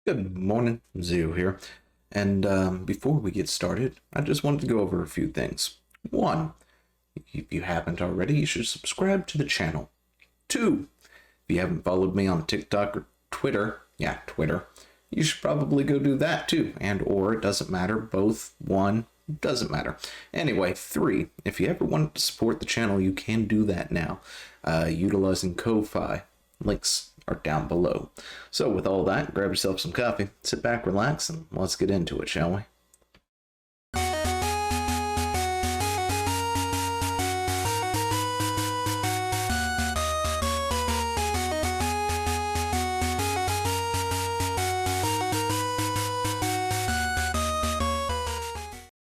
Good morning, Zio here. And before we get started, I just wanted to go over a few things. One, if you haven't already, you should subscribe to the channel. Two, if you haven't followed me on TikTok or Twitter, Twitter, you should probably go do that too. And or it doesn't matter, both, one, doesn't matter. Anyway, three, if you ever want to support the channel, you can do that now, utilizing Ko-Fi. Links are down below. So with all that, grab yourself some coffee, sit back, relax, and let's get into it, shall we?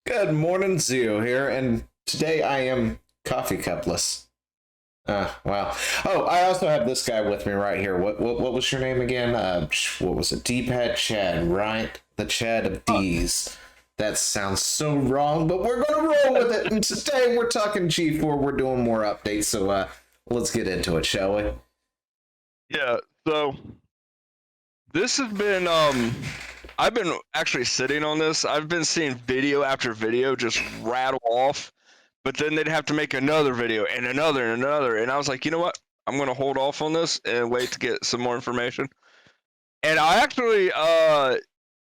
Good morning, Zio here, and today I am coffee cupless. Wow. Oh, I also have this guy with me right here. What was your name again? What was it? D-Pad Chad, right? The Chad of D's. That sounds so wrong, but we're gonna roll with it. And today we're talking G4. We're doing more updates, so let's get into it, shall we? Yeah. So this has been I've been actually sitting on this. I've been seeing video after video just rattle off. But then they'd have to make another video and another and another. And I was like, you know what? I'm going to hold off on this and wait to get some more information. And I actually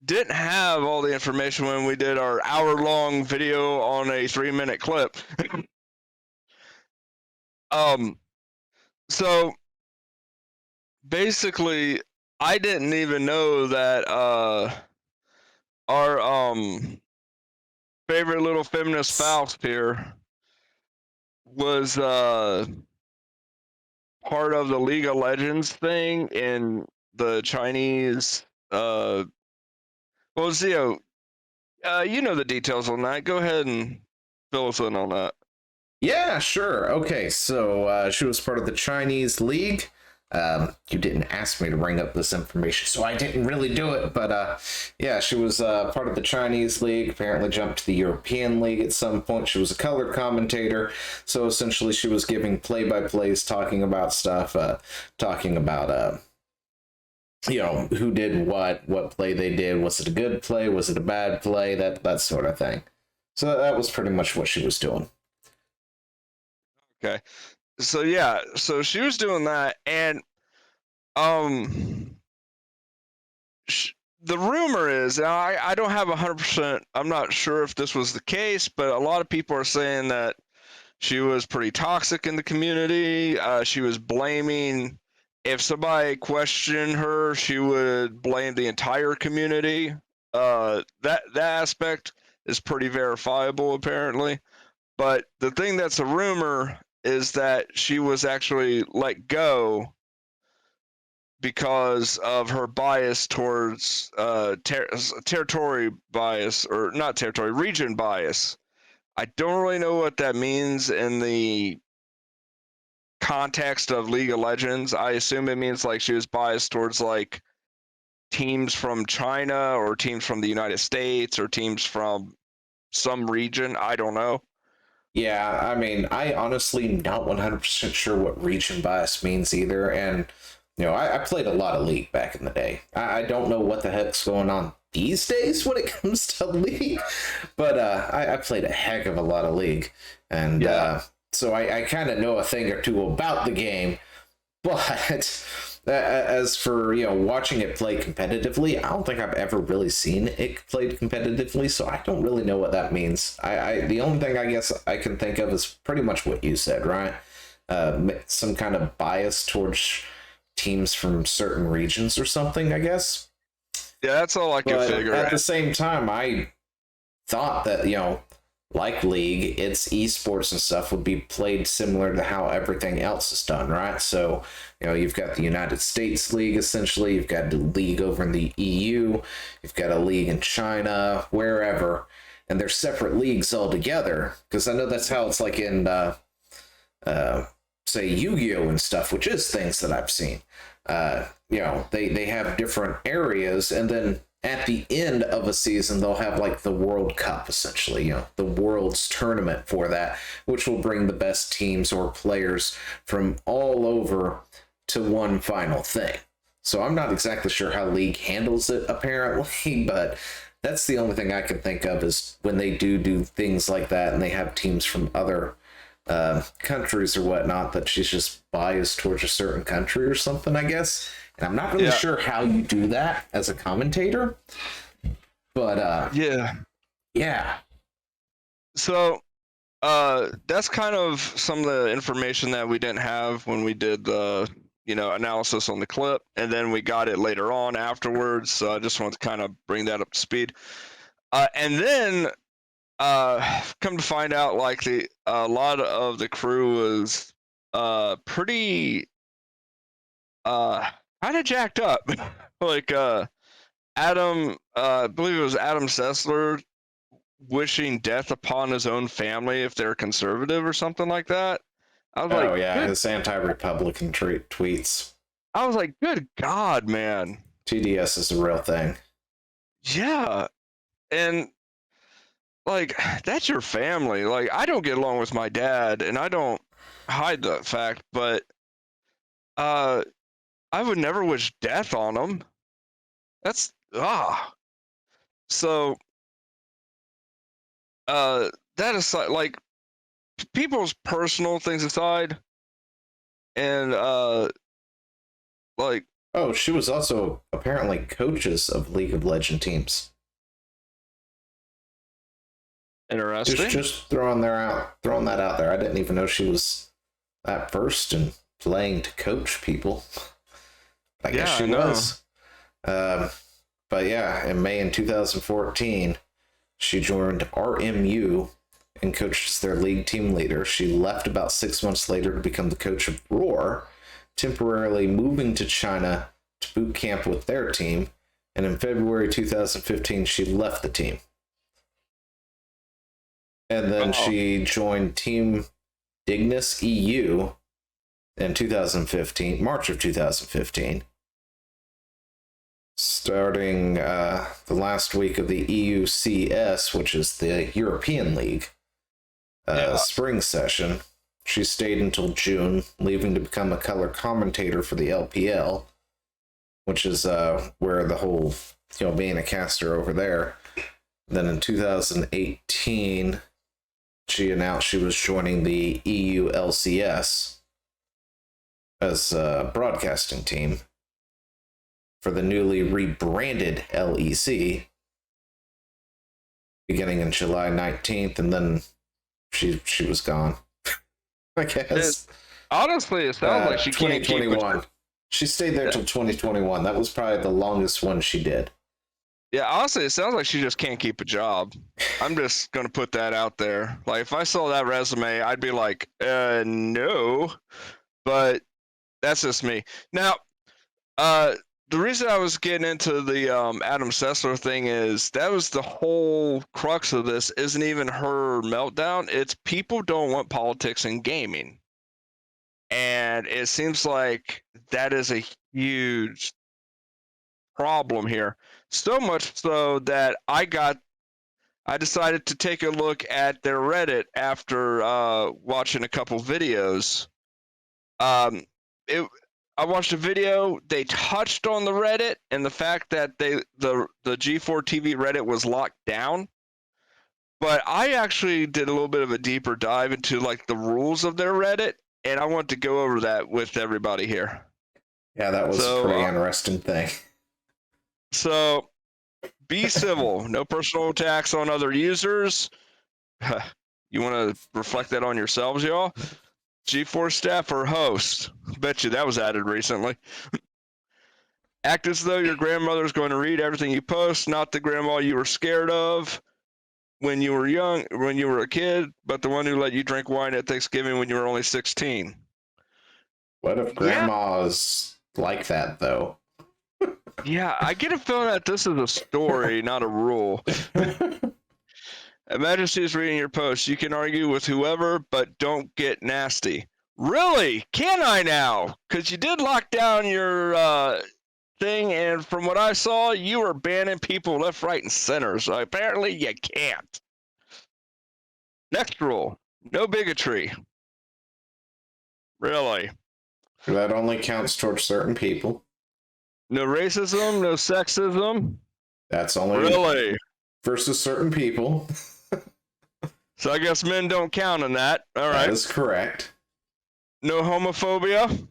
didn't have all the information when we did our hour-long video on a 3-minute clip. So basically, I didn't even know that our favorite little feminist spouse here was part of the League of Legends thing in the Chinese well, Zio, you know the details on that. Go ahead and fill us in on that. Yeah, sure. Okay, so she was part of the Chinese League. You didn't ask me to bring up this information, so I didn't really do it, but yeah, she was part of the Chinese League, apparently jumped to the European League at some point. She was a color commentator, so essentially she was giving play-by-plays, talking about stuff, talking about, you know, who did what play they did, was it a good play, was it a bad play, that sort of thing. So that was pretty much what she was doing. Okay. So yeah, so she was doing that, and the rumor is, I don't have 100%, I'm not sure if this was the case, but a lot of people are saying that she was pretty toxic in the community. She was blaming, if somebody questioned her, she would blame the entire community. That aspect is pretty verifiable, apparently. But the thing that's a rumor is that she was actually let go because of her bias towards territory bias, or not territory, region bias. I don't really know what that means in the context of League of Legends. I assume it means like she was biased towards like teams from China or teams from the United States or teams from some region. I don't know. Yeah, I mean, I honestly not 100% sure what region bias means either, and, you know, I played a lot of League back in the day. I don't know what the heck's going on these days when it comes to League, but I played a heck of a lot of League, and yeah. So I kind of know a thing or two about the game, but as for, you know, watching it play competitively, I don't think I've ever really seen it played competitively, so I don't really know what that means. The only thing I guess I can think of is pretty much what you said, right? Some kind of bias towards teams from certain regions or something, I guess. Yeah, that's all I can figure out. At the same time, I thought that, you know, like League, its esports and stuff would be played similar to how everything else is done, right? So, you know, you've got the United States League, essentially. You've got the league over in the EU. You've got a league in China, wherever. And they're separate leagues altogether. Because I know that's how it's like in, say, Yu-Gi-Oh! And stuff, which is things that I've seen. You know, they have different areas, and then at the end of a season, they'll have like the World Cup, essentially, you know, the world's tournament for that, which will bring the best teams or players from all over to one final thing. So I'm not exactly sure how League handles it, apparently, but that's the only thing I can think of is when they do things like that and they have teams from other countries or whatnot, that she's just biased towards a certain country or something, I guess. And I'm not really sure how you do that as a commentator, but yeah. So that's kind of some of the information that we didn't have when we did the analysis on the clip, and then we got it later on afterwards. So I just wanted to kind of bring that up to speed. And then come to find out, like a lot of the crew was pretty kind of jacked up. Like Adam, I believe it was Adam Sessler, wishing death upon his own family if they're conservative or something like that. I was like, his anti-Republican tweets. I was like, good God, man. TDS is a real thing. Yeah. And like, that's your family. Like, I don't get along with my dad, and I don't hide that fact, but I would never wish death on him. That's so that aside, like, people's personal things aside, and like, oh, she was also apparently coaches of League of Legends teams. Interesting. Just throwing that out there. I didn't even know she was that versed in playing to coach people. I guess she was. But yeah, in May in 2014, she joined RMU and coached as their league team leader. She left about 6 months later to become the coach of Roar, temporarily moving to China to boot camp with their team. And in February 2015, she left the team. And then she joined Team Dignus EU in 2015, March of 2015. Starting the last week of the EUCS, which is the European League, spring session. She stayed until June, leaving to become a color commentator for the LPL, which is where the whole, being a caster over there. Then in 2018, she announced she was joining the EU LCS as a broadcasting team for the newly rebranded LEC, beginning in July 19th, and then she was gone. I guess. Honestly, it sounds like she can't keep 2021. She stayed there till 2021. That was probably the longest one she did. Yeah, honestly, it sounds like she just can't keep a job. I'm just going to put that out there. Like, if I saw that resume, I'd be like, no. But that's just me. Now, the reason I was getting into the Adam Sessler thing is that was the whole crux of this. Isn't even her meltdown. It's people don't want politics in gaming. And it seems like that is a huge problem here. So much so that I decided to take a look at their Reddit after watching a couple videos. I watched a video. They touched on the Reddit and the fact that the G4TV Reddit was locked down. But I actually did a little bit of a deeper dive into like the rules of their Reddit, and I want to go over that with everybody here. Yeah, that was a pretty interesting thing. So, be civil. No personal attacks on other users. You want to reflect that on yourselves, y'all? G4 staff or host? Bet you that was added recently. Act as though your grandmother's going to read everything you post, not the grandma you were scared of when you were young, when you were a kid, but the one who let you drink wine at Thanksgiving when you were only 16. What if grandma's like that, though? Yeah, I get a feeling that this is a story, not a rule. Imagine she's reading your post. You can argue with whoever, but don't get nasty. Really? Can I now? Because you did lock down your thing, and from what I saw, you were banning people left, right, and center. So apparently you can't. Next rule. No bigotry. Really? That only counts towards certain people. No racism, no sexism. That's only Really? versus certain people. So I guess men don't count on that. All right. That is correct. No homophobia.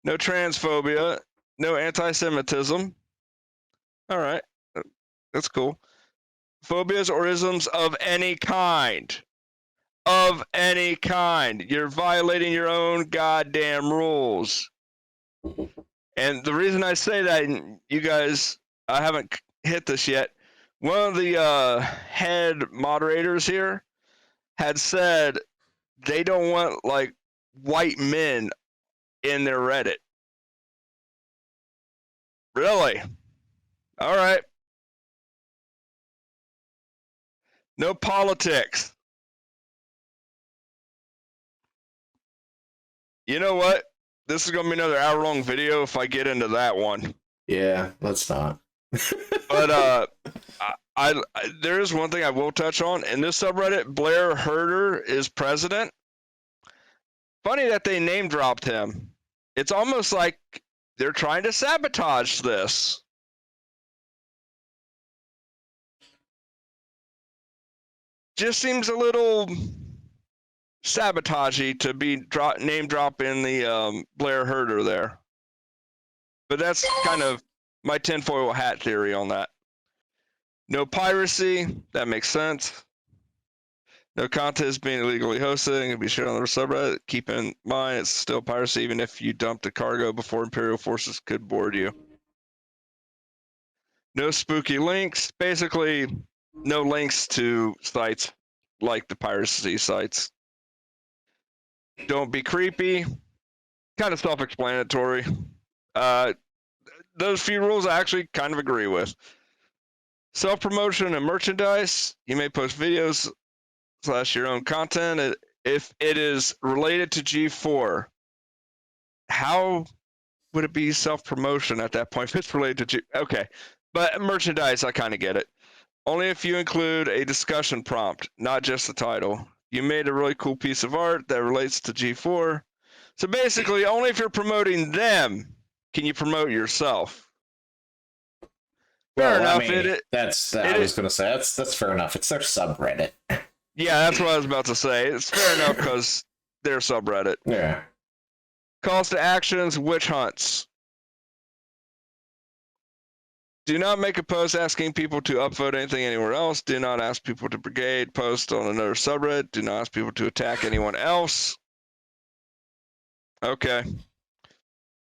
No transphobia. No anti-Semitism. All right. That's cool. Phobias or isms of any kind. Of any kind. You're violating your own goddamn rules. And the reason I say that, and you guys, I haven't hit this yet. One of the head moderators here had said they don't want like white men in their Reddit. Really? All right. No politics. You know what? This is going to be another hour-long video if I get into that one. Yeah, let's not. But there is one thing I will touch on. In this subreddit, Blair Herder is president. Funny that they name dropped him. It's almost like they're trying to sabotage this. Just seems a little sabotagey to be name dropping the Blair Herder there. But that's kind of my tinfoil hat theory on that. No piracy, that makes sense. No content is being illegally hosted and can be shared on the subreddit. Keep in mind, it's still piracy even if you dumped a cargo before Imperial forces could board you. No spooky links. Basically, no links to sites like the piracy sites. Don't be creepy. Kind of self-explanatory. Those few rules I actually kind of agree with. Self-promotion and merchandise. You may post videos / your own content if it is related to G4. How would it be self-promotion at that point if it's related to G? Okay, but merchandise, I kind of get it. Only if you include a discussion prompt, not just the title. You made a really cool piece of art that relates to G4. So basically, only if you're promoting them can you promote yourself. Fair enough. I mean, I was going to say that's fair enough. It's their subreddit. Yeah, that's what I was about to say. It's fair enough because they're subreddit. Yeah. Calls to actions, witch hunts. Do not make a post asking people to upvote anything anywhere else. Do not ask people to brigade post on another subreddit. Do not ask people to attack anyone else. Okay.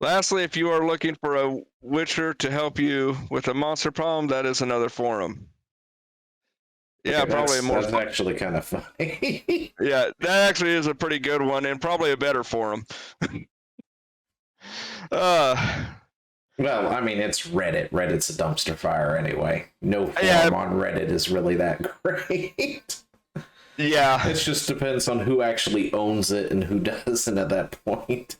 Lastly, if you are looking for a witcher to help you with a monster problem, that is another forum. Yeah, okay, probably more. That's actually kind of funny. Yeah, that actually is a pretty good one and probably a better forum. Well, I mean, it's Reddit. Reddit's a dumpster fire anyway. No forum on Reddit is really that great. Yeah. It just depends on who actually owns it and who doesn't at that point.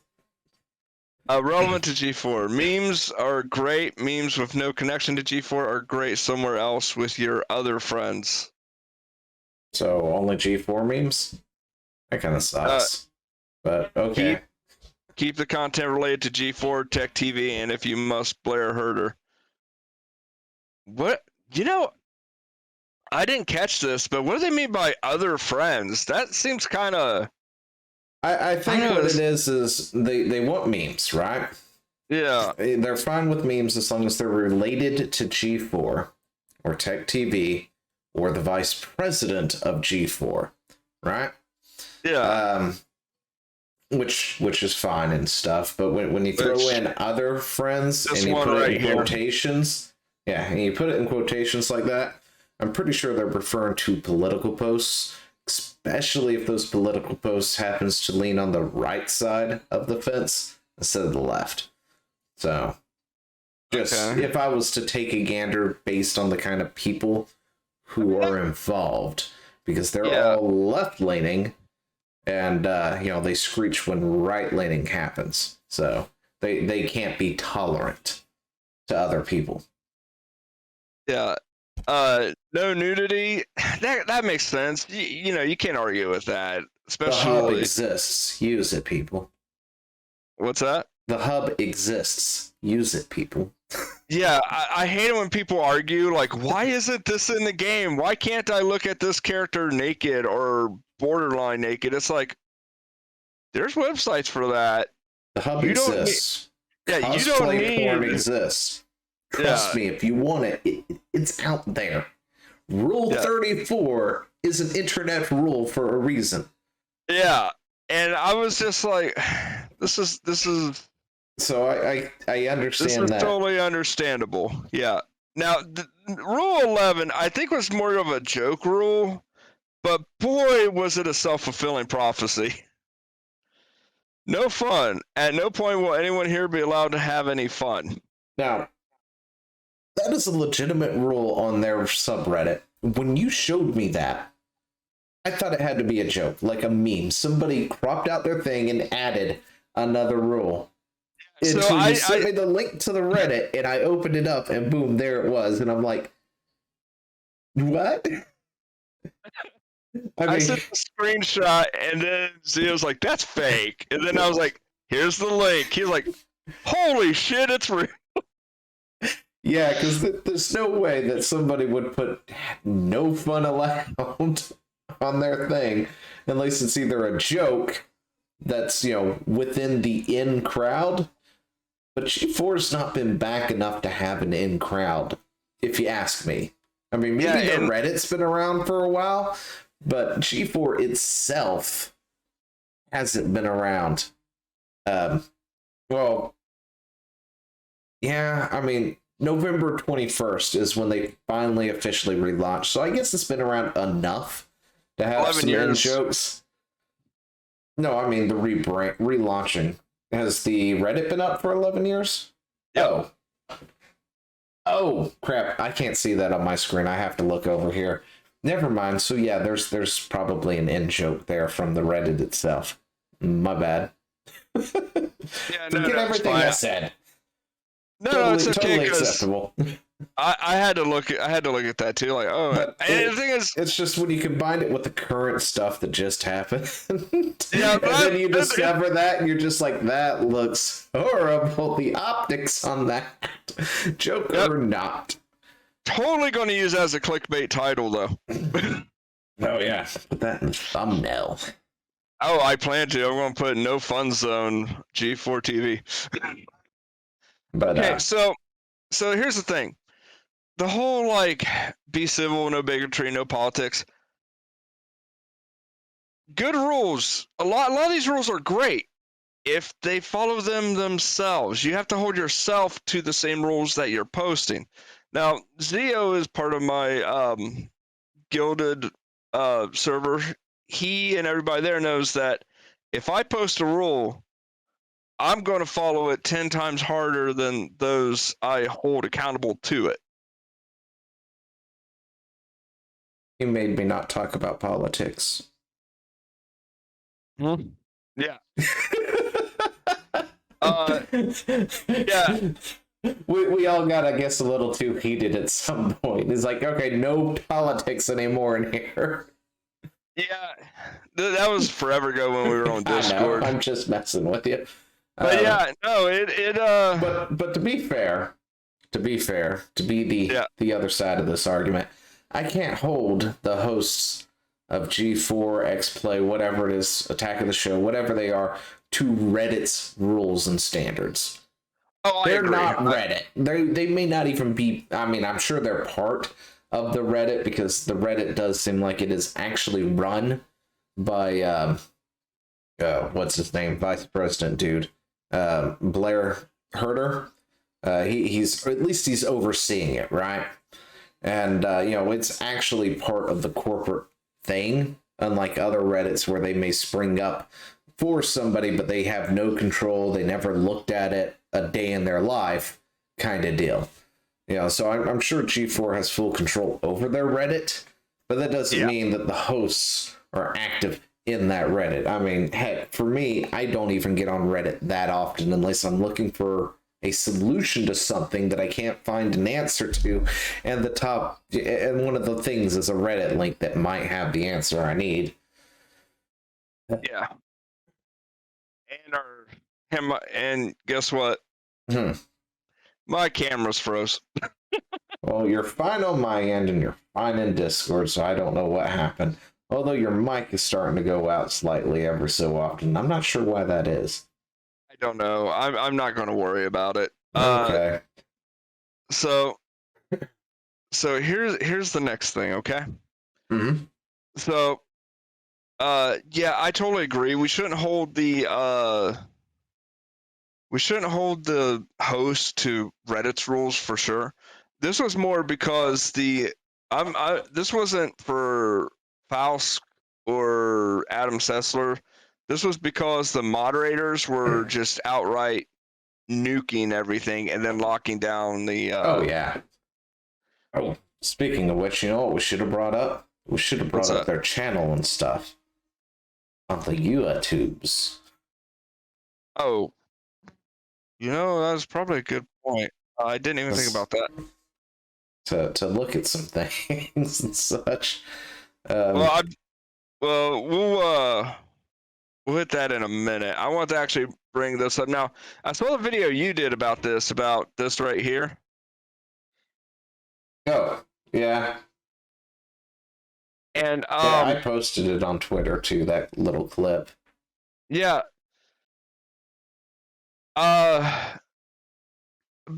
Relevant to G4. Memes are great. Memes with no connection to G4 are great somewhere else with your other friends. So, only G4 memes? That kind of sucks. But, okay. Keep the content related to G4, Tech TV, and if you must, Blair Herder. What? You know, I didn't catch this, but what do they mean by other friends? That seems kind of... I think what it is they want memes, right? Yeah. They're fine with memes as long as they're related to G4 or Tech TV or the vice president of G4, right? Yeah. Which is fine and stuff, but when you throw in other friends and you put it in quotations, and you put it in quotations like that, I'm pretty sure they're referring to political posts, especially if those political posts happens to lean on the right side of the fence instead of the left. So, if I was to take a gander based on the kind of people who are involved, because they're all left-leaning, and they screech when right-leaning happens, so they can't be tolerant to other people. Yeah. No nudity. That makes sense. You can't argue with that. Especially the hub exists. Use it, people. What's that? The hub exists. Use it, people. Yeah, I hate it when people argue, like, why isn't this in the game? Why can't I look at this character naked or borderline naked? It's like, there's websites for that. The hub You don't need, exists. yeah, you don't Cosplay porn need, exists. yeah, Trust me, if you want it, it's out there. Rule Yeah. 34 is an internet rule for a reason. yeah. And I was just like, this is So I this understand is that. totally understandable. Yeah. Now, Rule 11, I think was more of a joke rule, but boy, was it a self-fulfilling prophecy. No fun. At no point will anyone here be allowed to have any fun. Now, that is a legitimate rule on their subreddit. When you showed me that, I thought it had to be a joke, like a meme. Somebody cropped out their thing and added another rule. So Until you sent me the link to the Reddit, and I opened it up, and boom, there it was. And I'm like, what? I sent the screenshot, and then Zio's like, that's fake. And then I was like, here's the link. He's like, holy shit, it's real. Yeah, because there's no way that somebody would put no fun allowed on their thing, unless it's either a joke that's, within the in crowd. But G4's not been back enough to have an in crowd, if you ask me. I mean, maybe the Reddit's been around for a while, but G4 itself hasn't been around. Well, yeah, I mean, November 21st is when they finally officially relaunched. So I guess it's been around enough to have some in jokes. No, I mean the relaunching. Has the Reddit been up for 11 years? Yep. Oh, crap. I can't see that on my screen. I have to look over here. Never mind. So yeah, there's probably an in joke there from the Reddit itself. My bad. Yeah, Forget everything I said. No, it's okay. Totally acceptable. I had to look at that too. Like, oh, and the thing is, it's just when you combine it with the current stuff that just happened, yeah, and then you discover that, and you're just like, that looks horrible. The optics on that, joke or not. Totally going to use that as a clickbait title, though. Oh yeah, put that in the thumbnail. Oh, I plan to. I'm going to put no fun zone G4TV. But okay, so here's the thing. The whole, like, be civil, no bigotry, no politics. Good rules. A lot of these rules are great if they follow them themselves. You have to hold yourself to the same rules that you're posting. Now, Zio is part of my gilded server. He and everybody there knows that if I post a rule, I'm going to follow it 10 times harder than those I hold accountable to it. You made me not talk about politics. Yeah. Yeah. We all got, I guess, a little too heated at some point. It's like, okay, no politics anymore in here. Yeah, that was forever ago when we were on Discord. I know, I'm just messing with you. But yeah, no, But to be fair, to be the other side of this argument, I can't hold the hosts of G4, X-Play, whatever it is, Attack of the Show, whatever they are, to Reddit's rules and standards. Oh, they're not Reddit. They may not even be. I mean, I'm sure they're part of the Reddit, because the Reddit does seem like it is actually run by what's his name, vice president dude, Blair Herter. He's, or at least he's overseeing it, right? And it's actually part of the corporate thing, unlike other Reddits where they may spring up for somebody, but they have no control. They never looked at it a day in their life, kind of deal. So I'm sure G4 has full control over their Reddit, but that doesn't mean that the hosts are active in that Reddit. I mean, heck, for me, I don't even get on Reddit that often unless I'm looking for a solution to something that I can't find an answer to, and one of the things is a Reddit link that might have the answer I need. Yeah. And our And guess what? Hmm. My camera's froze. Well, you're fine on my end and you're fine in Discord, so I don't know what happened. Although your mic is starting to go out slightly every so often. I'm not sure why that is. I don't know. I'm not going to worry about it. Okay. So here's the next thing, okay? Mm-hmm. So yeah, I totally agree. We shouldn't hold the host to Reddit's rules for sure. This was more because this wasn't for Faust or Adam Sessler. This was because the moderators were just outright nuking everything and then locking down the Oh, yeah. Oh, speaking of which, you know what we should have brought up? We should have brought up their channel and stuff on the YouTubes. Oh, that was probably a good point. I didn't even think about that. To look at some things and such. Well, we'll hit that in a minute. I want to actually bring this up now. I saw the video you did about this right here. Oh, yeah. And yeah, I posted it on Twitter too, that little clip. Yeah. A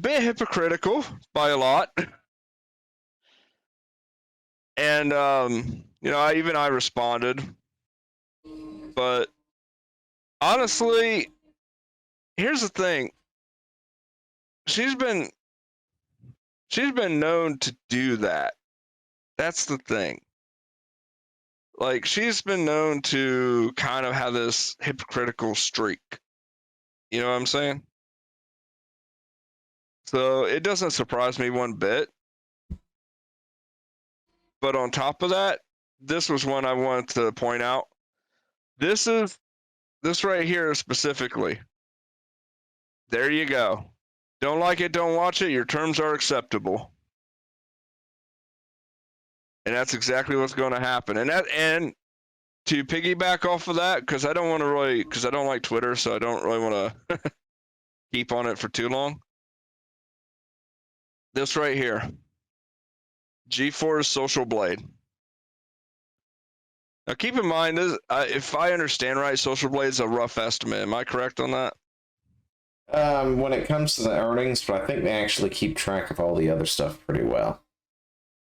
bit hypocritical by a lot. And I responded. But honestly, here's the thing. She's been known to do that. That's the thing. Like, she's been known to kind of have this hypocritical streak. You know what I'm saying? So it doesn't surprise me one bit. But on top of that, this was one I wanted to point out. This right here specifically. There you go. Don't like it, don't watch it. Your terms are acceptable. And that's exactly what's going to happen. And to piggyback off of that, because I don't like Twitter, so I don't really want to keep on it for too long. This right here. G4's Social Blade. Now keep in mind, if I understand right, Social Blade's a rough estimate. Am I correct on that? When it comes to the earnings, but I think they actually keep track of all the other stuff pretty well,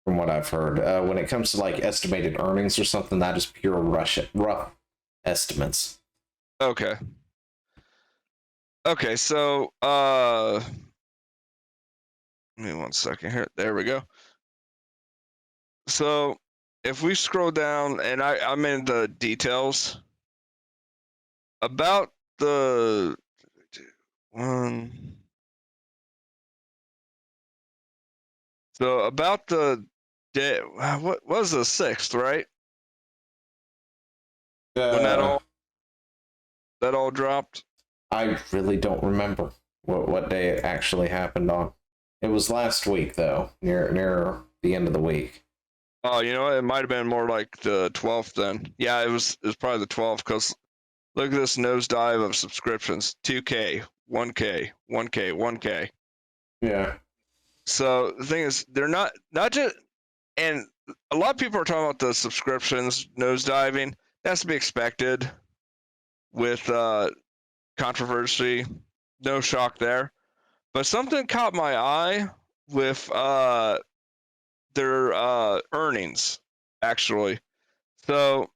from what I've heard. When it comes to like estimated earnings or something, that is pure rough estimates. Okay. Okay, so give me 1 second here. There we go. So if we scroll down, and I'm in the details about the one. So about the day, what was the 6th, right? When that all dropped. I really don't remember what day it actually happened on. It was last week though, near the end of the week. Oh, you know what? It might have been more like the 12th then. Yeah, it was probably the 12th, because look at this nosedive of subscriptions. 2K, 1K, 1K, 1K. Yeah. So the thing is, they're not just, and a lot of people are talking about the subscriptions nosediving. That's to be expected with controversy. No shock there. But something caught my eye with their earnings, actually. So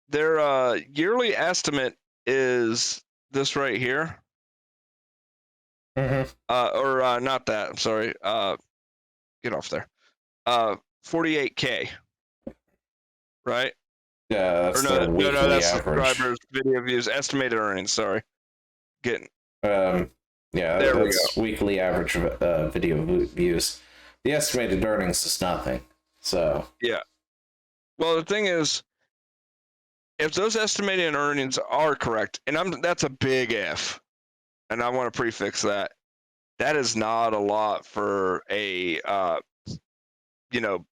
their yearly estimate is this right here. Mm-hmm. Or not that. I'm sorry. Get off there. 48K. Right? Yeah, that's no, that's average. subscribers, video views, estimated earnings. Sorry. Yeah, there that's weekly average video views. The estimated earnings is nothing. So yeah. Well, the thing is, if those estimated earnings are correct, and that's a big if, and I want to prefix that. That is not a lot for a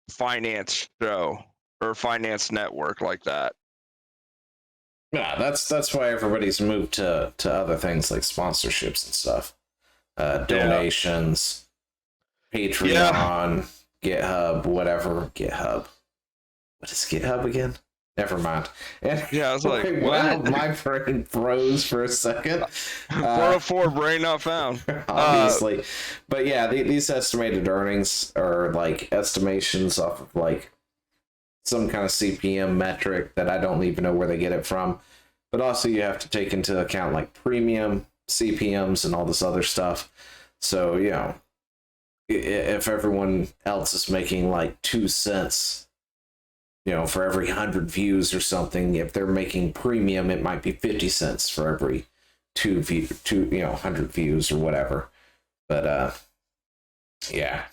finance show or finance network like that. Yeah, that's why everybody's moved to other things like sponsorships and stuff, donations, Yeah. Patreon, GitHub, whatever. GitHub. What is GitHub again? Never mind. And Yeah. I was like, wow, what? my brain froze for a second. 404 brain not found. Obviously, but yeah, these estimated earnings are like estimations off of like some kind of CPM metric that I don't even know where they get it from. But also, you have to take into account like premium CPMs and all this other stuff. So, you know, if everyone else is making like 2 cents, you know, for every 100 views or something, if they're making premium, it might be 50 cents for every you know, 100 views or whatever. But yeah.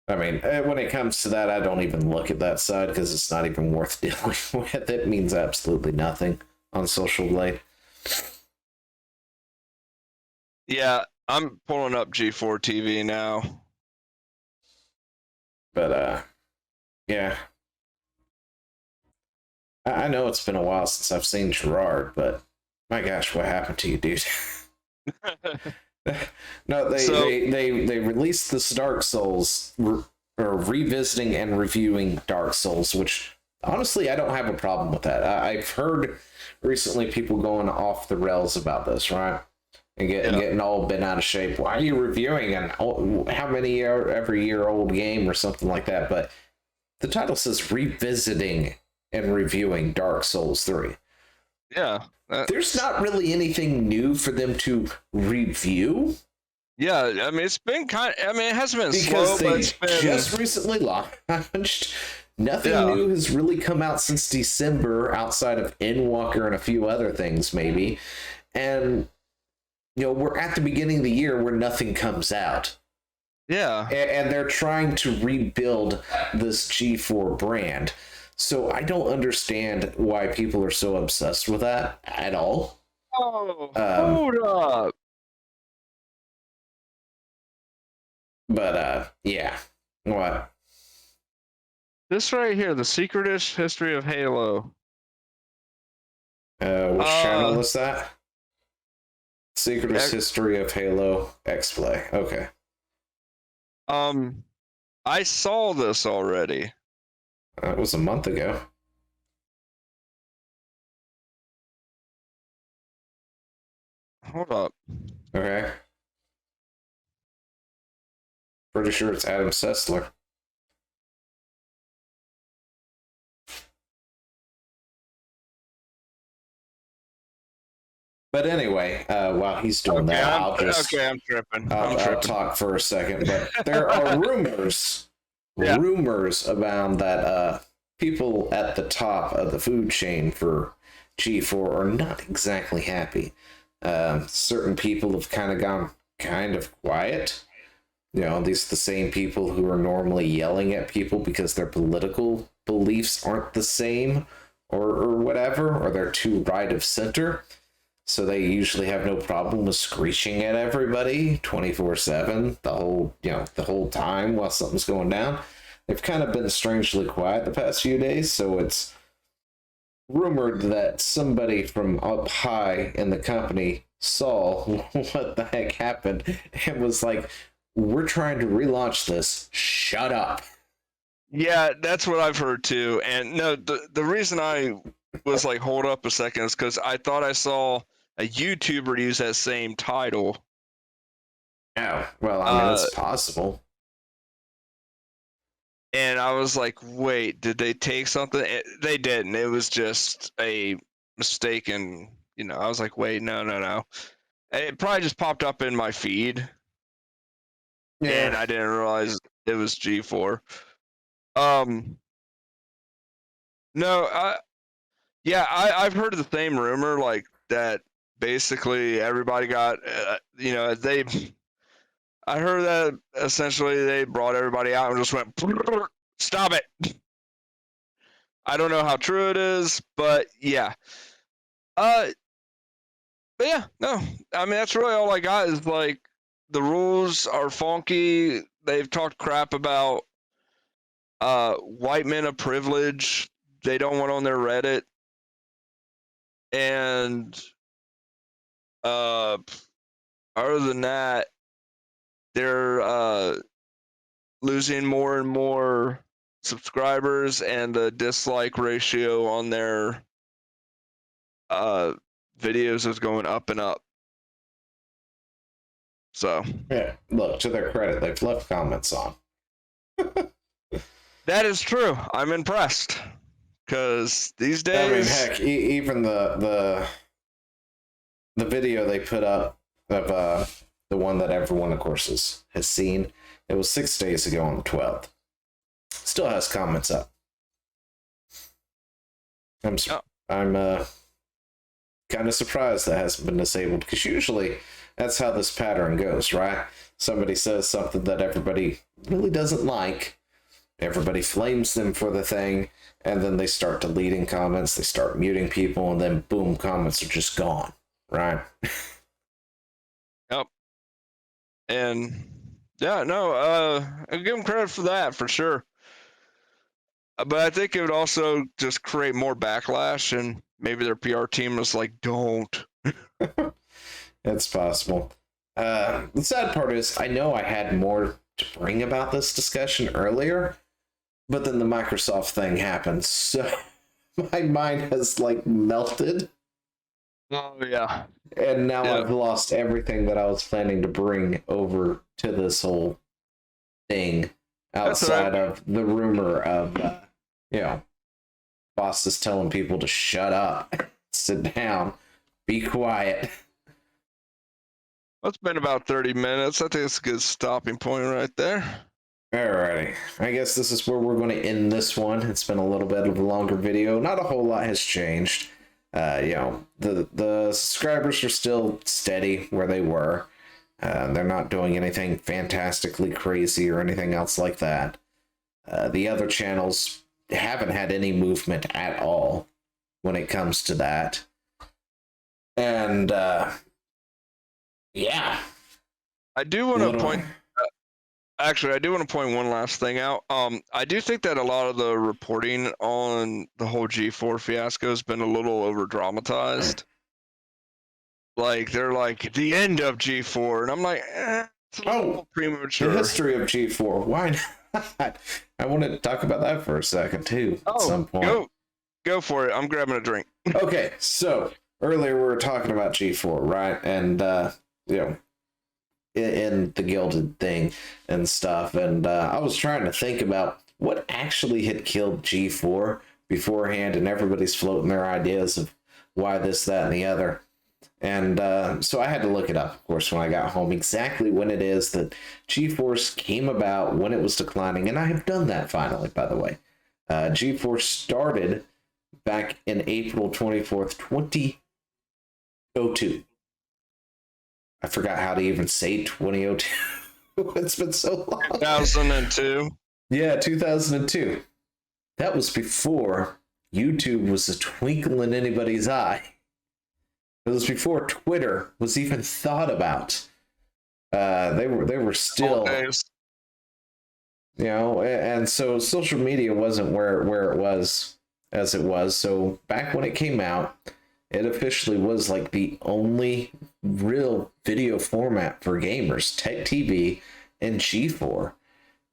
I mean, when it comes to that, I don't even look at that side because it's not even worth dealing with. It means absolutely nothing on Social Blade. Yeah, I'm pulling up G4TV now. But yeah. I know it's been a while since I've seen Gerard, but my gosh, what happened to you, dude? No, they released this Dark Souls, or revisiting and reviewing Dark Souls, which honestly I don't have a problem with that. I've heard recently people going off the rails about this, right? And getting all bent out of shape. Why are you reviewing how many every year old game or something like that? But the title says revisiting and reviewing Dark Souls 3. Yeah. There's not really anything new for them to review. Yeah, I mean, it's been it hasn't been because slow, they but it's been just recently launched. Nothing new has really come out since December outside of Endwalker and a few other things, maybe. And, you know, we're at the beginning of the year where nothing comes out. Yeah. And they're trying to rebuild this G4 brand. So I don't understand why people are so obsessed with that at all. Oh, hold up. But yeah. What? This right here, the secretish history of Halo. Which channel is that? Secretish history of Halo X-Play. Okay. I saw this already. It was a month ago. Hold up. Okay. Pretty sure it's Adam Sessler. But anyway, while he's doing that, I'm tripping. I'll talk for a second. But there are rumors about that people at the top of the food chain for G4 are not exactly happy. Certain people have kind of gone kind of quiet. You know, these are the same people who are normally yelling at people because their political beliefs aren't the same or whatever, or they're too right of center. So they usually have no problem with screeching at everybody 24/7 the whole time while something's going down. They've kind of been strangely quiet the past few days, so it's rumored that somebody from up high in the company saw what the heck happened and was like, we're trying to relaunch this. Shut up. Yeah, that's what I've heard too. And no, the reason I was like, hold up a second is because I thought I saw a YouTuber use that same title. Oh, well, I mean, it's possible. And I was like, wait, did they take something? They didn't. It was just a mistaken, I was like, wait, no. It probably just popped up in my feed. Yeah. And I didn't realize it was G4. No, I've heard of the same rumor, like that basically everybody got, I heard that essentially they brought everybody out and just went, stop it. I don't know how true it is, but yeah. But yeah, no. I mean, that's really all I got is like the rules are funky. They've talked crap about white men of privilege. They don't want on their Reddit. And other than that, they're losing more and more subscribers, and the dislike ratio on their videos is going up and up. So Yeah, look, to their credit, they've left comments on. that is true. I'm impressed, because these days, I mean, heck, even the video they put up of the one that everyone, of course, has seen, it was 6 days ago on the 12th. Still has comments up. I'm kind of surprised that hasn't been disabled, because usually that's how this pattern goes, right? Somebody says something that everybody really doesn't like, everybody flames them for the thing, and then they start deleting comments, they start muting people, and then boom, comments are just gone, right? Yep. And yeah, no, I give them credit for that, for sure. But I think it would also just create more backlash, and maybe their PR team was like, don't. It's possible. The sad part is, I know I had more to bring about this discussion earlier, but then the Microsoft thing happened, so my mind has like melted, Oh yeah. and now Yeah. I've lost everything that I was planning to bring over to this whole thing, That's what outside of the rumor of, bosses telling people to shut up, sit down, be quiet. It's been about 30 minutes. I think it's a good stopping point right there. Alrighty, I guess this is where we're going to end this one. It's been a little bit of a longer video. Not a whole lot has changed. The subscribers are still steady where they were. They're not doing anything fantastically crazy or anything else like that. The other channels haven't had any movement at all when it comes to that. And, yeah. I do want to point. Actually, I do want to point one last thing out. I do think that a lot of the reporting on the whole G4 fiasco has been a little over dramatized. Like, they're like, the end of G4, and I'm like, it's a little premature. The history of G4. Why not? I wanted to talk about that for a second too, at some point. Go for it. I'm grabbing a drink. Okay, so earlier we were talking about G4, right? And in the gilded thing and stuff, and I was trying to think about what actually had killed G4 beforehand, and everybody's floating their ideas of why this, that, and the other. And so I had to look it up, of course, when I got home, exactly when it is that G4 came about, when it was declining, and I have done that finally, by the way. G4 started back in April 24th, 2002. I forgot how to even say 2002. It's been so long. 2002. Yeah, 2002. That was before YouTube was a twinkle in anybody's eye. It was before Twitter was even thought about. They were still, and so social media wasn't where it was as it was. So back when it came out, it officially was like the only real video format for gamers, Tech TV and G4.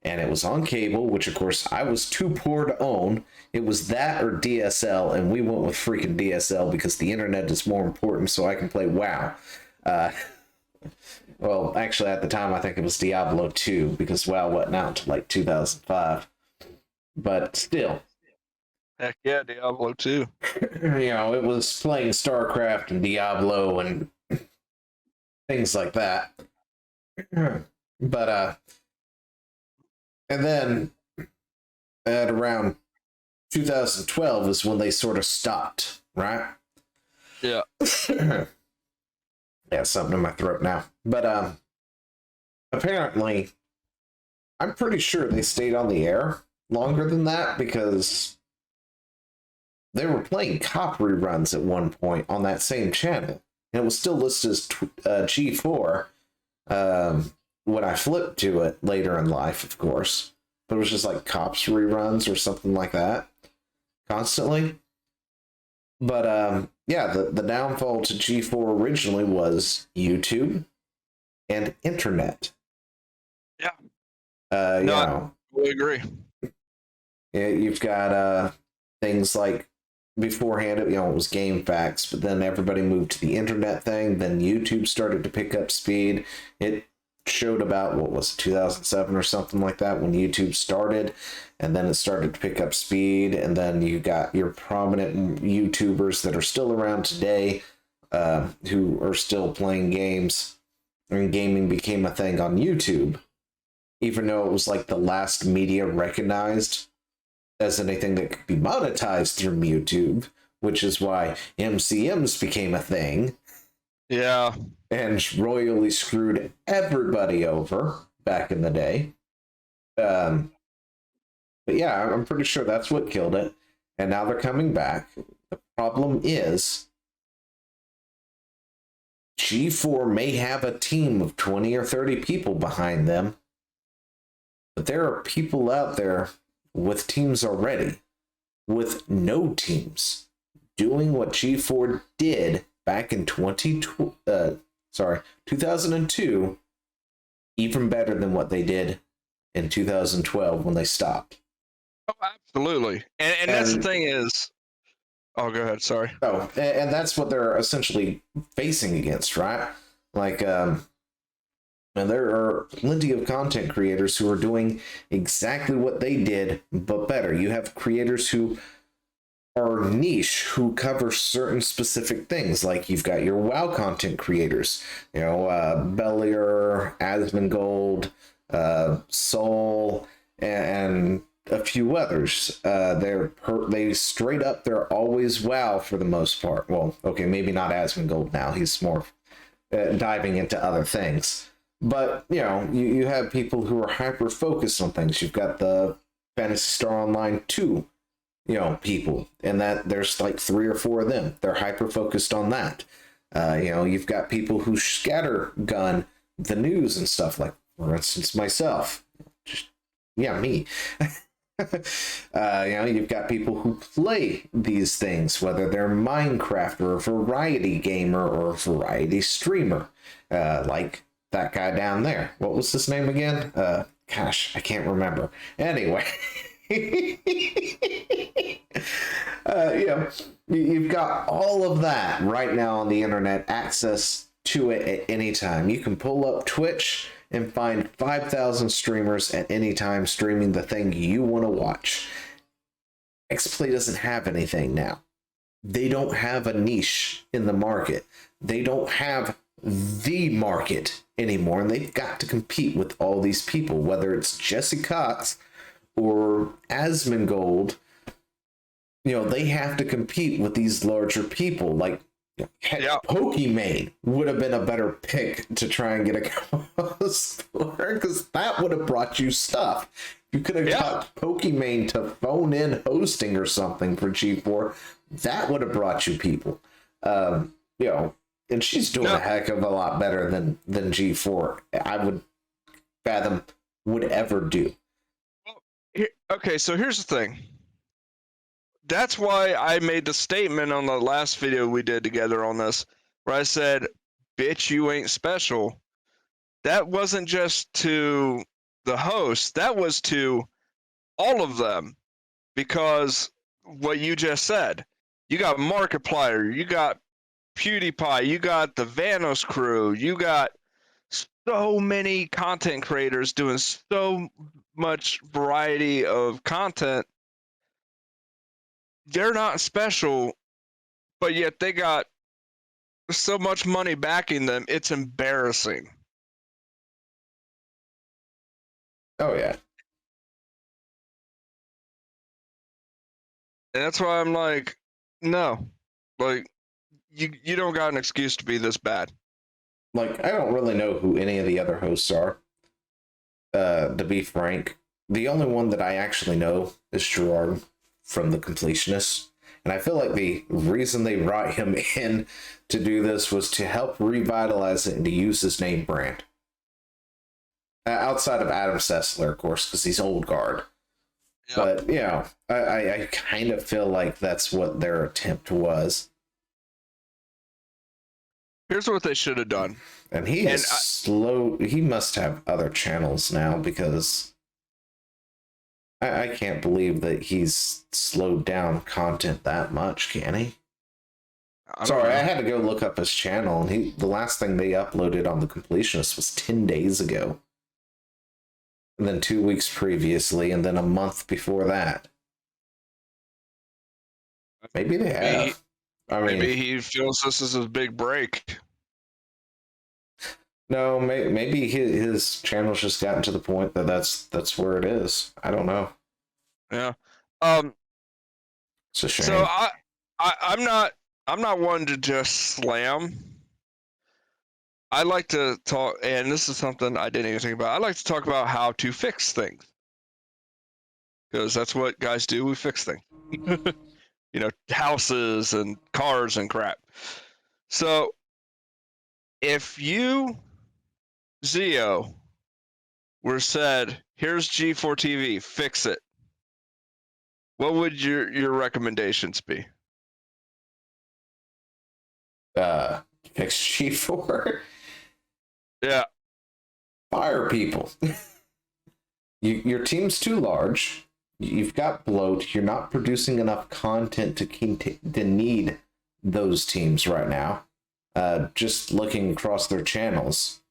And it was on cable, which of course I was too poor to own. It was that or DSL, and we went with freaking DSL because the internet is more important, so I can play WoW. Well, actually at the time I think it was Diablo 2, because WoW wasn't out until like 2005. But still. Heck yeah, Diablo 2. It was playing StarCraft and Diablo and things like that. But, and then at around 2012 is when they sort of stopped, right? Yeah. Yeah, something in my throat now. But, apparently, I'm pretty sure they stayed on the air longer than that, because they were playing cop reruns at one point on that same channel. And it was still listed as G4 when I flipped to it later in life, of course. But it was just like cops reruns or something like that constantly. But yeah, the downfall to G4 originally was YouTube and internet. Yeah. You No, I know, totally agree. you've got things like beforehand, it was game facts, but then everybody moved to the internet thing. Then YouTube started to pick up speed. It showed about, what was it, 2007 or something like that when YouTube started, and then it started to pick up speed. And then you got your prominent YouTubers that are still around today, who are still playing games, and gaming became a thing on YouTube, even though it was like the last media recognized as anything that could be monetized through YouTube, which is why MCMs became a thing. Yeah. And royally screwed everybody over back in the day. But yeah, I'm pretty sure that's what killed it. And now they're coming back. The problem is G4 may have a team of 20 or 30 people behind them, but there are people out there with teams already, with no teams, doing what G4 did back in 2002, even better than what they did in 2012 when they stopped. Oh, absolutely. And that's the thing is, oh, go ahead. Sorry. Oh, and that's what they're essentially facing against, right? Like, and there are plenty of content creators who are doing exactly what they did, but better. You have creators who are niche, who cover certain specific things. Like you've got your WoW content creators, Bellier, Asmongold, Soul, and a few others. They straight up, they're always WoW for the most part. Well, okay, maybe not Asmongold now. He's more diving into other things. But you have people who are hyper focused on things. You've got the Phantasy Star Online 2 people, and that there's like 3 or 4 of them. They're hyper focused on that. You've got people who scatter gun the news and stuff, like, for instance, myself. Me. You've got people who play these things, whether they're Minecraft or a variety gamer or a variety streamer, like that guy down there. What was his name again? Gosh, I can't remember. Anyway. You've got all of that right now on the internet, access to it at any time. You can pull up Twitch and find 5,000 streamers at any time streaming the thing you want to watch. XPlay doesn't have anything now. They don't have a niche in the market. They don't have the market anymore, and they've got to compete with all these people, whether it's Jesse Cox or Asmongold. They have to compete with these larger people. Like, Pokimane would have been a better pick to try and get a host for, because that would have brought you stuff. You could have got Pokimane to phone in hosting or something for G4. That would have brought you people. And she's doing a heck of a lot better than G4, I would fathom, would ever do. Okay, so here's the thing. That's why I made the statement on the last video we did together on this, where I said, bitch, you ain't special. That wasn't just to the host, that was to all of them. Because what you just said, you got Markiplier, you got PewDiePie, you got the Vanos crew, you got so many content creators doing so much variety of content. They're not special, but yet they got so much money backing them, it's embarrassing. Oh, yeah. And that's why I'm like, no. Like, you don't got an excuse to be this bad. Like, I don't really know who any of the other hosts are, to be frank. The only one that I actually know is Gerard from The Completionist. And I feel like the reason they brought him in to do this was to help revitalize it and to use his name brand. Outside of Adam Sessler, of course, because he's old guard. Yeah. But, you know, I kind of feel like that's what their attempt was. Here's what they should have done. And he is slow. He must have other channels now, because I can't believe that he's slowed down content that much, can he? Sorry, I had to go look up his channel, and the last thing they uploaded on the Completionist was 10 days ago. And then 2 weeks previously, and then a month before that. Maybe they have. Maybe he feels this is his big break. No, maybe his channel's just gotten to the point that that's where it is. I don't know. Yeah. It's a shame. So I'm not one to just slam. I like to talk, and this is something I didn't even think about. I like to talk about how to fix things, because that's what guys do. We fix things. You know, houses and cars and crap. So if you, Zio, were said, here's G4TV, fix it, what would your recommendations be? Fix G4. Yeah. Fire people. Your team's too large. You've got bloat. You're not producing enough content to need those teams right now. Just looking across their channels,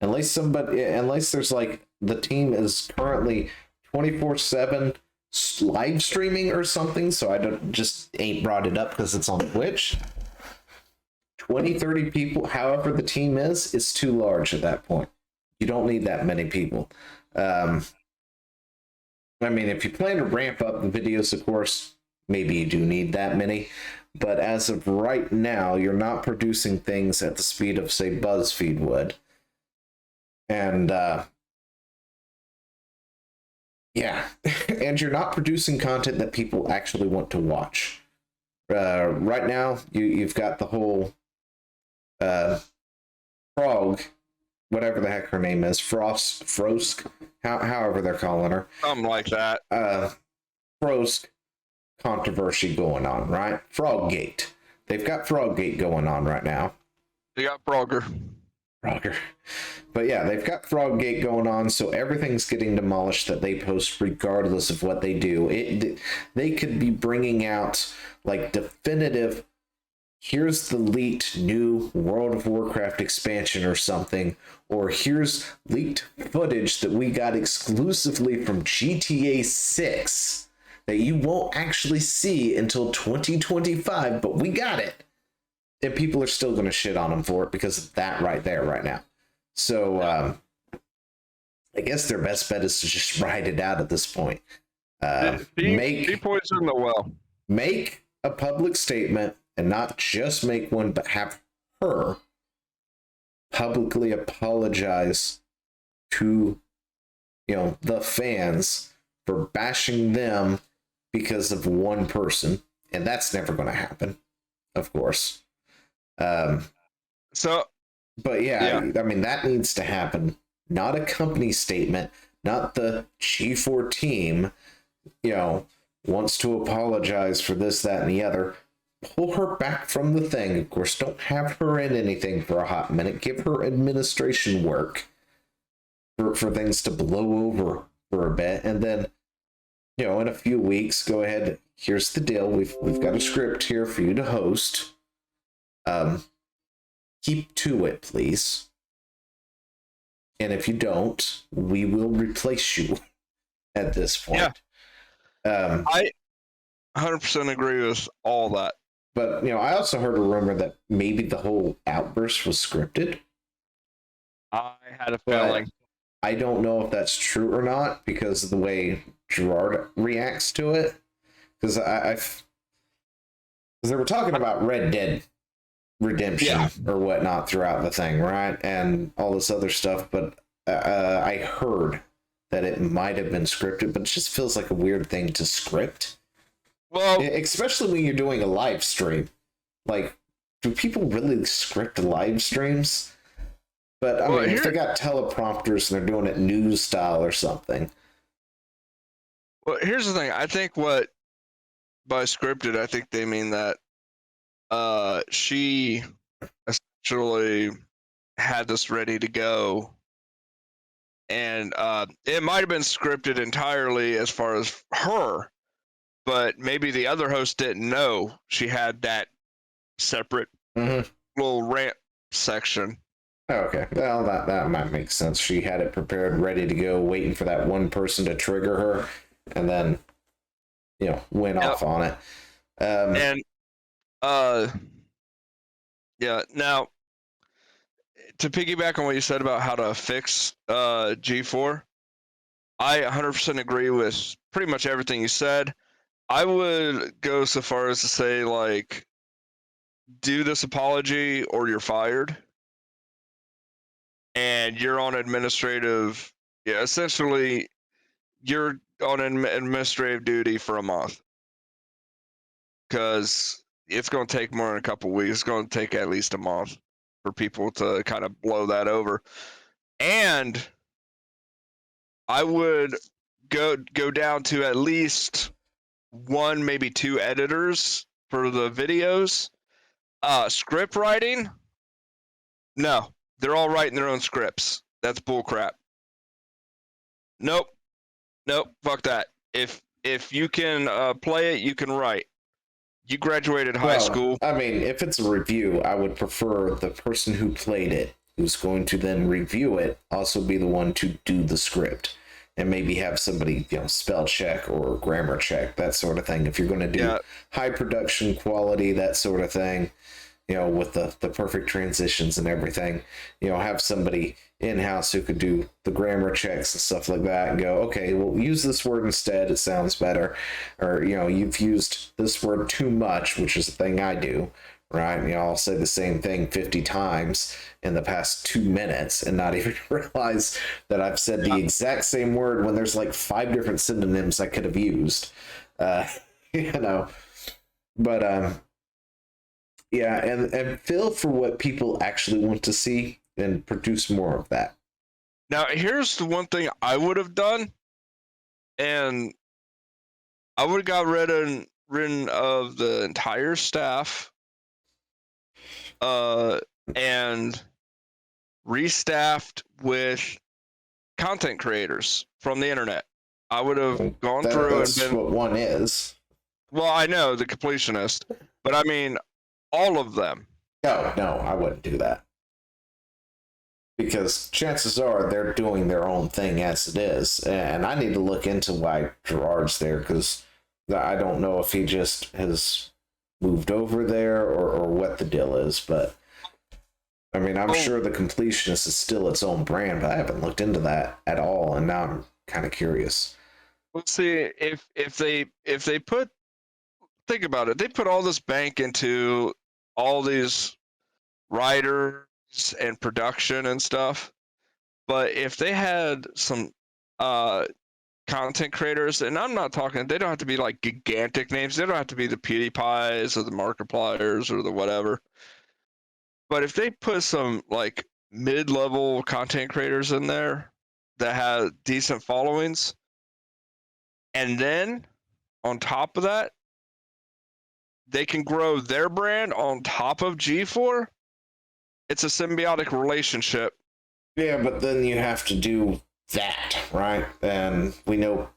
unless there's like the team is currently 24/7 live streaming or something. So I ain't brought it up because it's on Twitch. 20-30 people, however the team is too large at that point. You don't need that many people. I mean, if you plan to ramp up the videos, of course, maybe you do need that many. But as of right now, you're not producing things at the speed of, say, BuzzFeed would. And, yeah. And you're not producing content that people actually want to watch. Right now, you've got the whole Frog, whatever the heck her name is, Frosk, however they're calling her. Something like that. Frosk controversy going on, right? Froggate. They've got Froggate going on right now. They got Frogger. But yeah, they've got Froggate going on, so everything's getting demolished that they post regardless of what they do. They could be bringing out like definitive, here's the leaked new World of Warcraft expansion or something, or here's leaked footage that we got exclusively from GTA 6 that you won't actually see until 2025, but we got it. And people are still going to shit on them for it because of that right there, right now. So I guess their best bet is to just ride it out at this point. He points in the well. Make a public statement, and not just make one, but have her publicly apologize to, the fans for bashing them because of one person. And that's never going to happen, of course. But yeah, I mean, that needs to happen. Not a company statement, not the G4 team, wants to apologize for this, that, and the other. Pull her back from the thing. Of course, don't have her in anything for a hot minute. Give her administration work for things to blow over for a bit. And then, in a few weeks, go ahead. Here's the deal. We've got a script here for you to host. Keep to it, please. And if you don't, we will replace you at this point. Yeah. I 100% agree with all that. But, I also heard a rumor that maybe the whole outburst was scripted. I had a feeling. I don't know if that's true or not because of the way Gerard reacts to it. Because they were talking about Red Dead Redemption or whatnot throughout the thing, right? And all this other stuff. But I heard that it might have been scripted, but it just feels like a weird thing to script. Well, especially when you're doing a live stream. Like, do people really script live streams? But I mean, if they got teleprompters and they're doing it news style or something. Well, here's the thing. I think what by scripted, I think they mean that she essentially had this ready to go, and it might have been scripted entirely as far as her, but maybe the other host didn't know she had that separate little rant section. Okay, well, that might make sense. She had it prepared, ready to go, waiting for that one person to trigger her, and then, went off on it. And yeah. Now, to piggyback on what you said about how to fix G4, I 100% agree with pretty much everything you said. I would go so far as to say, like, do this apology or you're fired. And you're on administrative, yeah, essentially, you're on administrative duty for a month. Because it's going to take more than a couple weeks. It's going to take at least a month for people to kind of blow that over. And I would go down to at least one, maybe two editors for the videos. Script writing, no, they're all writing their own scripts. That's bullcrap. Nope, fuck that. If you can play it, you can write. You graduated high school. I mean, if it's a review, I would prefer the person who played it, who's going to then review it, also be the one to do the script. And maybe have somebody, spell check or grammar check, that sort of thing. If you're going to do high production quality, that sort of thing, with the perfect transitions and everything, have somebody in-house who could do the grammar checks and stuff like that and go, okay, well, use this word instead, it sounds better. Or, you've used this word too much, which is a thing I do, right? I'll say the same thing 50 times in the past 2 minutes and not even realize that I've said the exact same word when there's like 5 different synonyms I could have used. But yeah, and feel for what people actually want to see and produce more of that. Now, here's the one thing I would have done, and I would have got rid of the entire staff, and restaffed with content creators from the internet. I would have gone through that's and been what one is. Well, I know, the completionist, but I mean all of them. No, I wouldn't do that. Because chances are they're doing their own thing as it is. And I need to look into why Gerard's there, because I don't know if he just has moved over there or what the deal is. But, I mean, I'm sure the completionist is still its own brand, but I haven't looked into that at all. And now I'm kind of curious. Let's see, if they put, think about it, they put all this bank into all these writers and production and stuff, but if they had some content creators, and I'm not talking, they don't have to be like gigantic names, they don't have to be the PewDiePies or the Markipliers or the whatever, but if they put some like mid-level content creators in there that have decent followings, and then on top of that they can grow their brand on top of G4, it's a symbiotic relationship. Yeah, but then you have to do that, right? And we know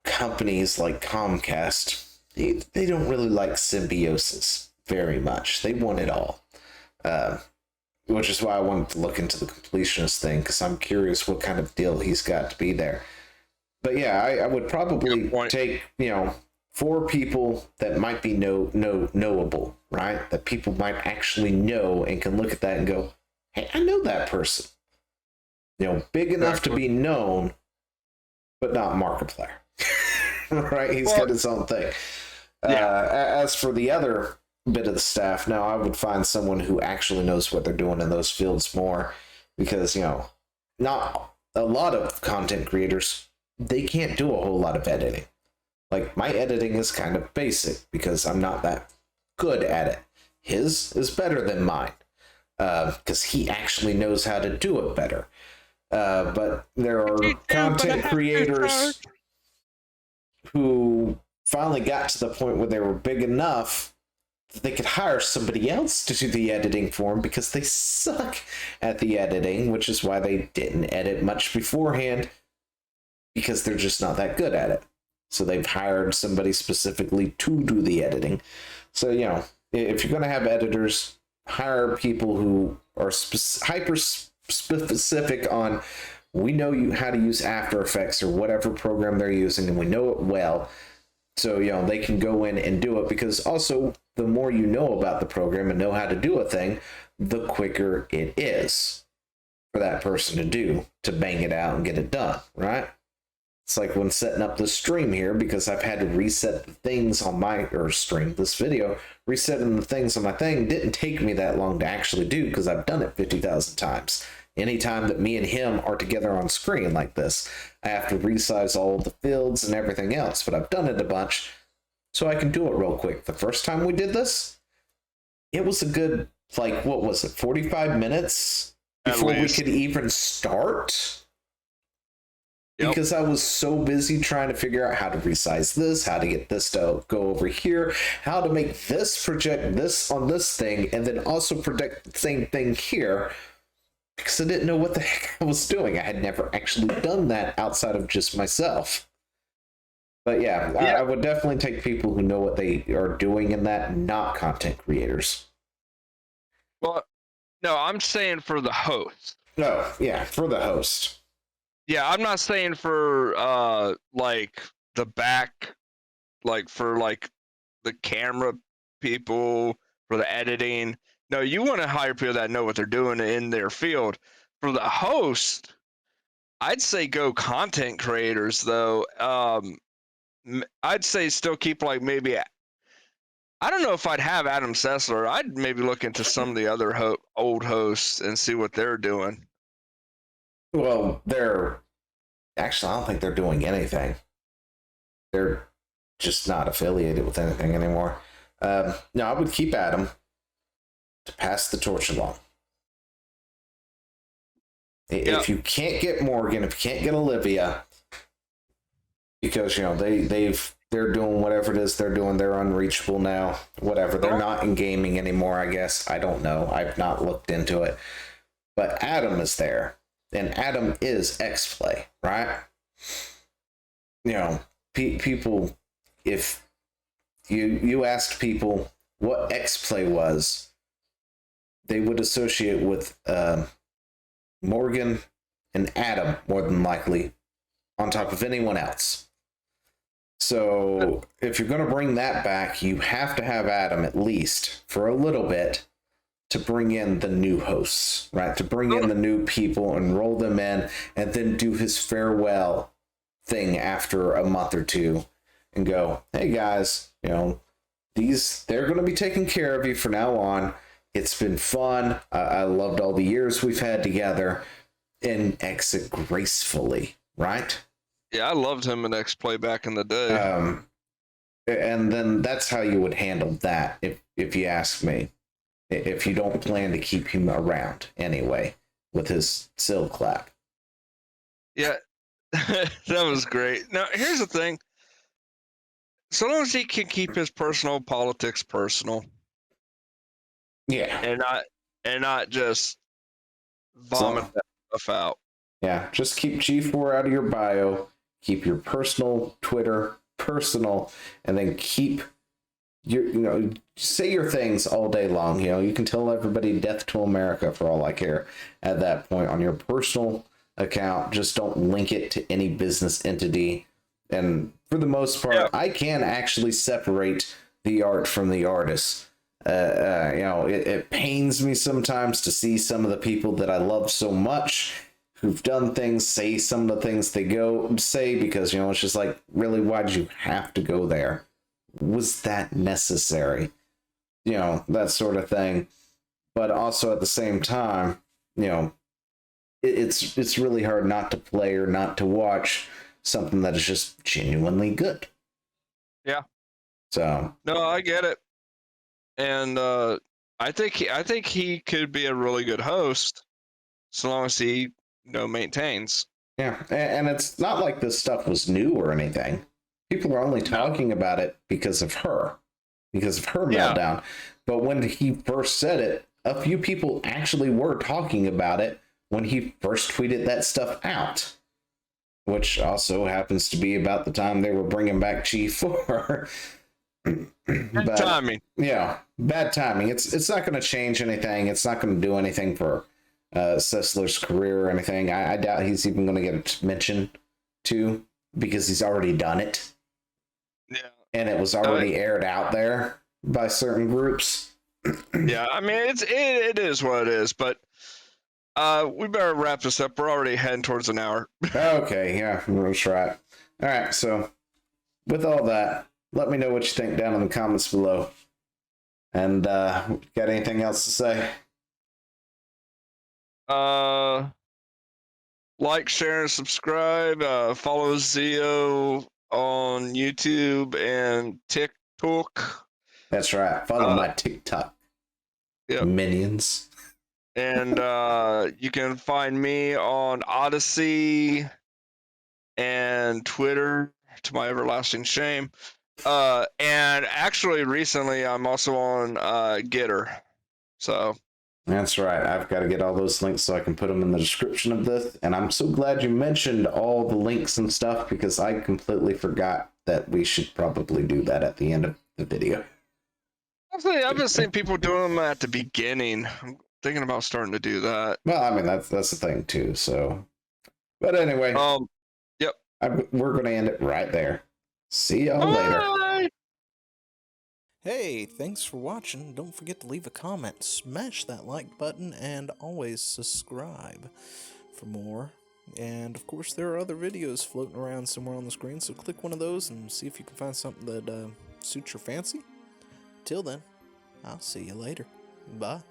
companies like Comcast, they don't really like symbiosis very much. They want it all. Which is why I wanted to look into the completionist thing, because I'm curious what kind of deal he's got to be there. But yeah, I would probably take, 4 people that might be knowable, right? That people might actually know and can look at that and go, hey, I know that person. Big enough to be known, but not Markiplier. Right? He's got his own thing. As for the other bit of the staff, now I would find someone who actually knows what they're doing in those fields more, because, not a lot of content creators, they can't do a whole lot of editing. Like, my editing is kind of basic because I'm not that good at it. His is better than mine, because he actually knows how to do it better. But there are content creators who finally got to the point where they were big enough that they could hire somebody else to do the editing for them because they suck at the editing, which is why they didn't edit much beforehand, because they're just not that good at it. So they've hired somebody specifically to do the editing. So, if you're going to have editors, hire people who are hyper specific on, we know how to use After Effects or whatever program they're using, and we know it well. So, they can go in and do it, because also the more you know about the program and know how to do a thing, the quicker it is for that person to bang it out and get it done, right? It's like when setting up the stream here, because I've had to reset the things on this video, resetting the things on my thing didn't take me that long to actually do, because I've done it 50,000 times. Anytime that me and him are together on screen like this, I have to resize all the fields and everything else, but I've done it a bunch, so I can do it real quick. The first time we did this, it was a good, 45 minutes before we could even start? Yep. Because I was so busy trying to figure out how to resize this, how to get this to go over here, how to make this project this on this thing, and then also project the same thing here, because I didn't know what the heck I was doing. I had never actually done that outside of just myself. But yeah. I would definitely take people who know what they are doing in that, not content creators. Well, no, I'm saying for the host. No, yeah, for the host. Yeah, I'm not saying for the back, for the camera people, for the editing. No, you want to hire people that know what they're doing in their field. For the host, I'd say go content creators though. I'd say still keep maybe. I don't know if I'd have Adam Sessler. I'd maybe look into some of the other old hosts and see what they're doing. Well, actually, I don't think they're doing anything. They're just not affiliated with anything anymore. No, I would keep Adam to pass the torch along. If you can't get Morgan, if you can't get Olivia, because they're doing whatever it is they're doing, they're unreachable now. Whatever, they're not in gaming anymore. I guess, I don't know. I've not looked into it, but Adam is there. And Adam is X-Play, right? People, if you asked people what X-Play was, they would associate with Morgan and Adam more than likely, on top of anyone else. So if you're going to bring that back, you have to have Adam at least for a little bit, to bring in the new hosts, right? To bring in the new people and roll them in, and then do his farewell thing after a month or two and go, hey guys, they're going to be taking care of you from now on. It's been fun. I loved all the years we've had together, and exit gracefully, right? Yeah, I loved him in X-Play back in the day. And then that's how you would handle that, if you ask me. If you don't plan to keep him around anyway, with his Sil clap. Yeah, that was great. Now, here's the thing. So long as he can keep his personal politics personal. Yeah. And not just vomit that stuff out. Yeah, just keep G4 out of your bio. Keep your personal Twitter personal, and then keep say your things all day long. You can tell everybody death to America for all I care at that point on your personal account. Just don't link it to any business entity. And for the most part, I can actually separate the art from the artist. It pains me sometimes to see some of the people that I love so much who've done things say some of the things they go say, because it's just like, really, why'd you have to go there? Was that necessary? That sort of thing. But also at the same time, it's really hard not to play or not to watch something that is just genuinely good. Yeah. So no, I get it. And I think he could be a really good host, so long as he maintains. Yeah, and it's not like this stuff was new or anything. People are only talking about it because of her Yeah. meltdown. But when he first said it, a few people actually were talking about it when he first tweeted that stuff out, which also happens to be about the time they were bringing back G4. But Timing. yeah, bad timing. It's not going to change anything. It's not going to do anything for Sessler's career or anything. I doubt he's even going to get a mention too, because he's already done it. Yeah. And it was already aired out there by certain groups. Yeah, I mean it is what it is, but we better wrap this up. We're already heading towards an hour. Okay, yeah, that's right. All right, so with all that, let me know what you think down in the comments below. And got anything else to say? Like, share, and subscribe. Follow Zio on YouTube and TikTok. That's right. Follow my TikTok. Yep. Minions. And you can find me on Odysee and Twitter, to my everlasting shame. And actually, recently, I'm also on Gettr. So. That's right. I've got to get all those links so I can put them in the description of this. And I'm so glad you mentioned all the links and stuff, because I completely forgot that we should probably do that at the end of the video. Actually, I've been seeing people doing them at the beginning. I'm thinking about starting to do that. Well, I mean, that's the thing too. So, but anyway, yep. We're going to end it right there. See y'all later. Hey, thanks for watching. Don't forget to leave a comment, smash that like button, and always subscribe for more. And of course, there are other videos floating around somewhere on the screen, so click one of those and see if you can find something that suits your fancy. Till then, I'll see you later. Bye.